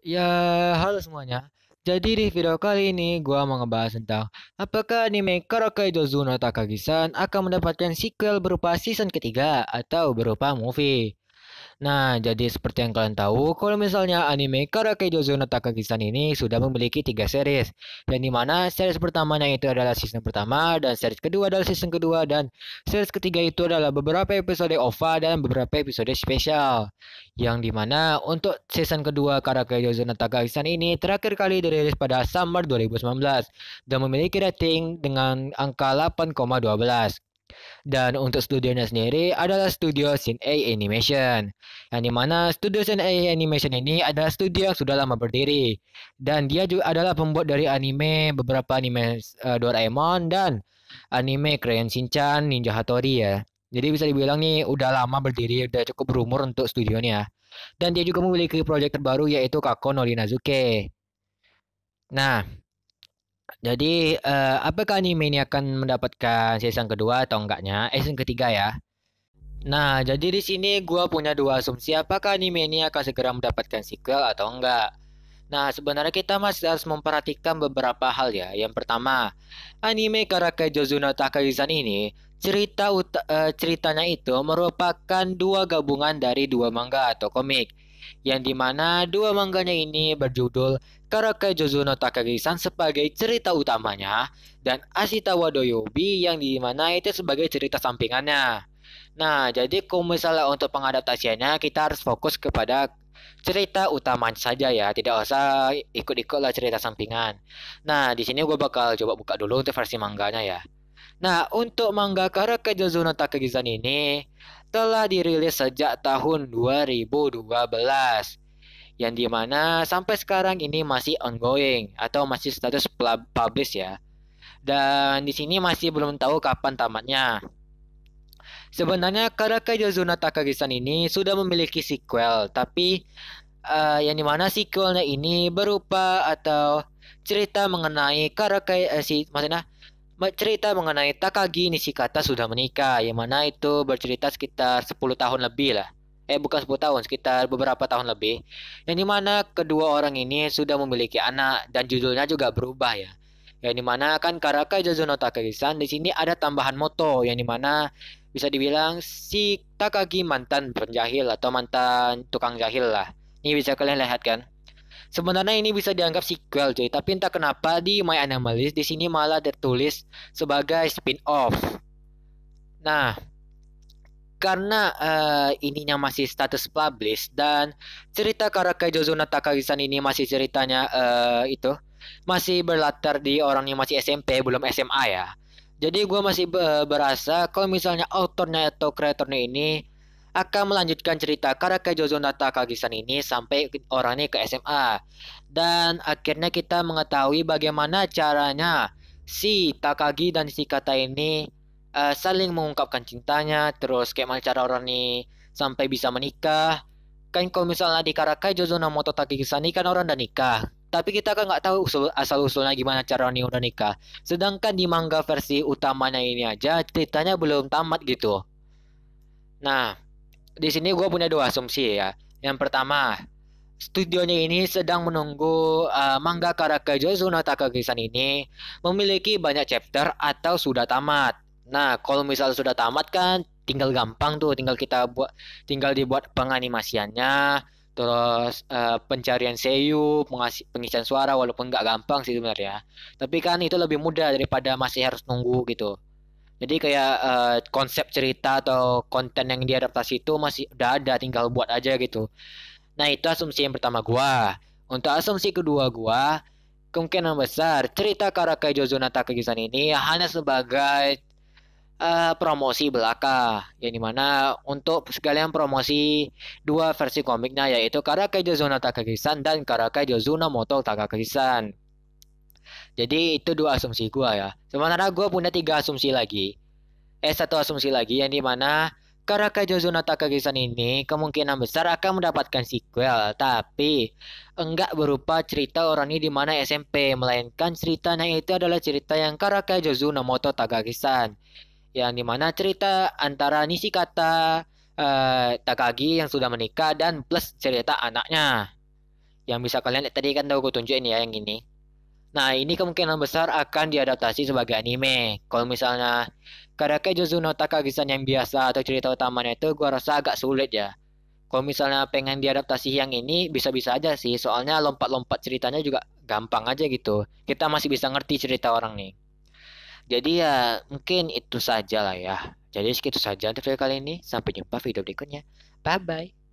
Ya, halo semuanya. Jadi di video kali ini gua mau ngebahas tentang apakah anime Karakaidozu no Takagi-san akan mendapatkan sequel berupa season ketiga atau berupa movie. Nah, jadi seperti yang kalian tahu, kalau misalnya anime Karakei Joujo no Takagi-san ini sudah memiliki tiga series. Yang dimana series pertamanya itu adalah season pertama, dan series kedua adalah season kedua, dan series ketiga itu adalah beberapa episode OVA dan beberapa episode spesial. Yang dimana untuk season kedua Karakei Joujo no Takagi-san ini terakhir kali dirilis pada Summer 2019 dan memiliki rating dengan angka 8,12. Dan untuk studionya sendiri adalah studio Shin-Ei Animation. Yang dimana studio Shin-Ei Animation ini adalah studio yang sudah lama berdiri. Dan dia juga adalah pembuat dari anime, beberapa anime Doraemon dan anime Crayon Shinchan, Ninja Hattori ya. Jadi bisa dibilang nih udah lama berdiri, udah cukup berumur untuk studionya. Dan dia juga memiliki proyek terbaru yaitu Kako no Rinazuke. Nah, jadi apakah anime ini akan mendapatkan season kedua atau enggaknya? Season ketiga ya. Nah, jadi di sini gua punya dua asumsi apakah anime ini akan segera mendapatkan sequel atau enggak. Nah, sebenarnya kita masih harus memperhatikan beberapa hal ya. Yang pertama, anime Karakei Joujo no Takagi-san ini ceritanya itu merupakan dua gabungan dari dua manga atau komik. Yang dimana dua mangganya ini berjudul Karakei Joujo no Takagi-san sebagai cerita utamanya dan Ashita wa Doyobi yang dimana itu sebagai cerita sampingannya. Nah, jadi kalau misalnya untuk pengadaptasiannya kita harus fokus kepada cerita utama saja ya, tidak usah ikut-ikutlah cerita sampingan. Nah, di sini gue bakal coba buka dulu untuk versi mangganya ya. Nah, untuk manga Karake Jozo no Takagi-san ini telah dirilis sejak tahun 2012 yang dimana sampai sekarang ini masih ongoing atau masih status publish ya. Dan di sini masih belum tahu kapan tamatnya. Sebenarnya Karakei Yozuna Takagi-san ini sudah memiliki sequel, tapi yang dimana sequelnya ini berupa atau cerita mengenai maksudnya cerita mengenai Takagi Nishikata sudah menikah, yang mana itu bercerita sekitar 10 tahun lebih lah. Bukan 10 tahun, sekitar beberapa tahun lebih. Yang dimana kedua orang ini sudah memiliki anak dan judulnya juga berubah ya. Yang dimana kan Karakai Jojo no Takagi-san di sini ada tambahan moto yang dimana bisa dibilang si Takagi mantan penjahil atau mantan tukang jahil lah. Ini bisa kalian lihat kan. Sebenarnya ini bisa dianggap sequel cuy, tapi entah kenapa di My Anomalist di sini malah tertulis sebagai spin-off. Nah, karena ininya masih status publish dan cerita Karakai Jozo no Takagi-san ini masih ceritanya itu masih berlatar di orang yang masih SMP belum SMA ya. Jadi gue masih berasa kalau misalnya autornya atau kreatornya ini akan melanjutkan cerita Karakai Jozo no Takagi-san ini sampai orangnya ke SMA. Dan akhirnya kita mengetahui bagaimana caranya si Takagi dan si Kata ini saling mengungkapkan cintanya, terus kayak mana cara orang nih sampai bisa menikah. Kan kalau misalnya di Karakai Jozo no Moto Takagi-san ini kan orang udah nikah. Tapi kita kan nggak tahu asal usulnya gimana cara nih udah nikah. Sedangkan di manga versi utamanya ini aja ceritanya belum tamat gitu. Nah, di sini gue punya dua asumsi ya. Yang pertama, studionya ini sedang menunggu manga Karakai Joujo no Takagi-san ini memiliki banyak chapter atau sudah tamat. Nah, kalau misal sudah tamat kan tinggal gampang tuh, tinggal dibuat penganimasiannya, terus pencarian seiyuu, pengisian suara walaupun nggak gampang sih sebenarnya. Tapi kan itu lebih mudah daripada masih harus nunggu gitu. Jadi kayak konsep cerita atau konten yang diadaptasi itu masih udah ada, tinggal buat aja gitu. Nah, itu asumsi yang pertama gua. Untuk asumsi kedua gua, kemungkinan besar cerita Karakai Jojo no Takagi-san ini hanya sebagai promosi belaka. Yang dimana untuk sekalian promosi dua versi komiknya yaitu Karakai Jojo no Takagi-san dan Karakai Jojo no Moto Takagi-san. Jadi itu dua asumsi gua ya. Sementara gua punya tiga asumsi lagi. Satu asumsi lagi yang dimana Karaka Jozo no Takagi-san ini kemungkinan besar akan mendapatkan sequel, tapi enggak berupa cerita orang ini di mana SMP, melainkan ceritanya itu adalah cerita yang Karaka Jozo no Moto Takagi-san, yang dimana cerita antara Nishikata Takagi yang sudah menikah dan plus cerita anaknya. Yang bisa kalian lihat tadi kan tahu gue tunjukin ya yang ini. Nah, ini kemungkinan besar akan diadaptasi sebagai anime. Kalau misalnya Karake Juzu no Takagi-san yang biasa atau cerita utamanya itu gua rasa agak sulit ya. Kalau misalnya pengen diadaptasi yang ini bisa-bisa aja sih, soalnya lompat-lompat ceritanya juga gampang aja gitu. Kita masih bisa ngerti cerita orang nih. Jadi ya mungkin itu saja lah ya. Jadi segitu saja untuk video kali ini. Sampai jumpa video berikutnya. Bye bye.